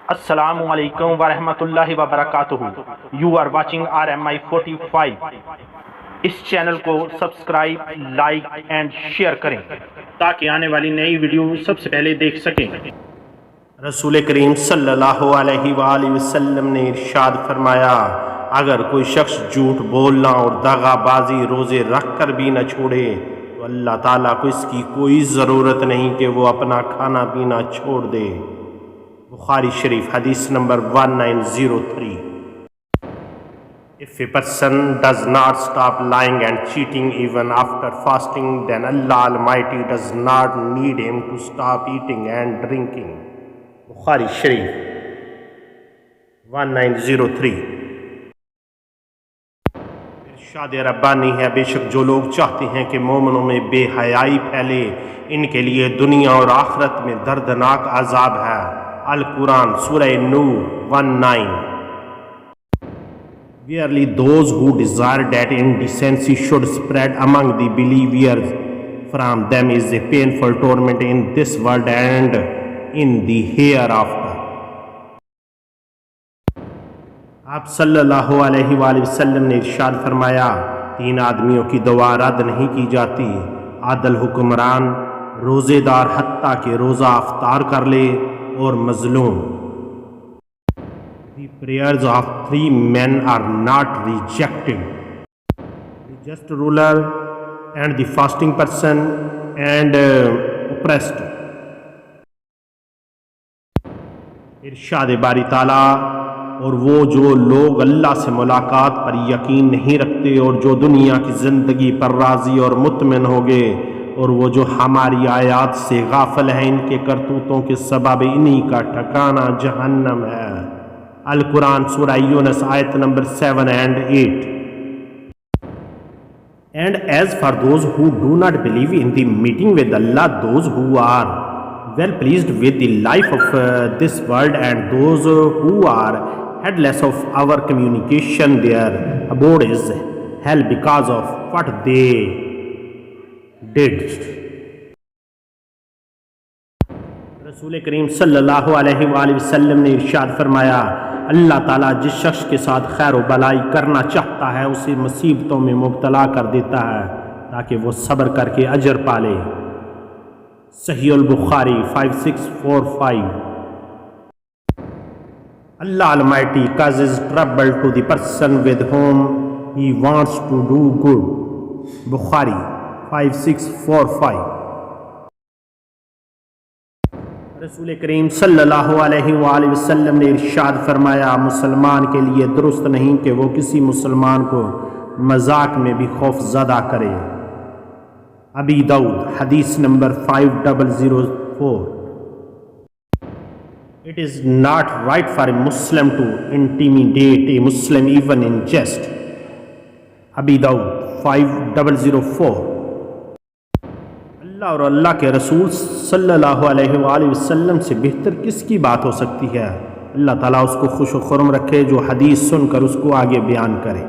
السلام علیکم ورحمۃ اللہ وبرکاتہ. You are watching RMI 45. اس چینل کو سبسکرائب، لائک اینڈ شیئر کریں تاکہ آنے والی نئی ویڈیو سب سے پہلے دیکھ سکیں. رسول کریم صلی اللہ علیہ وآلہ وسلم نے ارشاد فرمایا، اگر کوئی شخص جھوٹ بولنا اور دغا بازی روزے رکھ کر بھی نہ چھوڑے تو اللہ تعالیٰ کو اس کی کوئی ضرورت نہیں کہ وہ اپنا کھانا پینا چھوڑ دے. بخاری شریف حدیث number 1903. If a person does not stop lying and cheating even after fasting, then Allah Almighty does not need him to stop eating and drinking. بخاری شریف 1903. ارشاد ربانی ہے، بے شک جو لوگ چاہتے ہیں کہ مومنوں میں بے حیائی پھیلے، ان کے لیے دنیا اور آخرت میں دردناک عذاب ہے. القرآن سورہ نور 19. Verily those who desire that indecency should spread among the believers, from them is a painful torment in this world and in the hereafter. آپ صلی اللہ علیہ وآلہ وسلم نے ارشاد فرمایا، 3 آدمیوں کی دعا رد نہیں کی جاتی: عادل حکمران، روزے دار حتیٰ کہ روزہ افطار کر لے، اور مظلوم. The prayers of 3 men are not rejected: the just ruler and the fasting person and oppressed. ارشاد باری تعالیٰ، اور وہ جو لوگ اللہ سے ملاقات پر یقین نہیں رکھتے اور جو دنیا کی زندگی پر راضی اور مطمئن ہو گئے، اور وہ جو ہماری آیات سے غافل ہیں، ان کے کرتوتوں کے سبب انہی کا ٹھکانہ جہنم ہے. القرآن سورہ یونس آیت number 7 and 8. And as for those who do not believe in the meeting with Allah, those who are well pleased with the life of this world, and those who are heedless of our communication, their abode is hell because of what they did. رسول کریم صلی اللہ علیہ وآلہ وسلم نے ارشاد فرمایا، اللہ تعالیٰ جس شخص کے ساتھ خیر و بلائی کرنا چاہتا ہے اسے مصیبتوں میں مبتلا کر دیتا ہے تاکہ وہ صبر کر کے اجر پالے. صحیح البخاری 5645. Allah Almighty causes trouble to the person with whom He wants to do good. بخاری 5645. رسول کریم صلی اللہ علیہ وآلہ وسلم نے ارشاد فرمایا، مسلمان کے لیے درست نہیں کہ وہ کسی مسلمان کو مذاق میں بھی خوف زدہ کرے. ابی داؤد حدیث number 5004. It is not right for a Muslim to intimidate a Muslim even in jest. ابی داؤد 5004. اللہ اور اللہ کے رسول صلی اللہ علیہ وآلہ وسلم سے بہتر کس کی بات ہو سکتی ہے؟ اللہ تعالیٰ اس کو خوش و خرم رکھے جو حدیث سن کر اس کو آگے بیان کرے.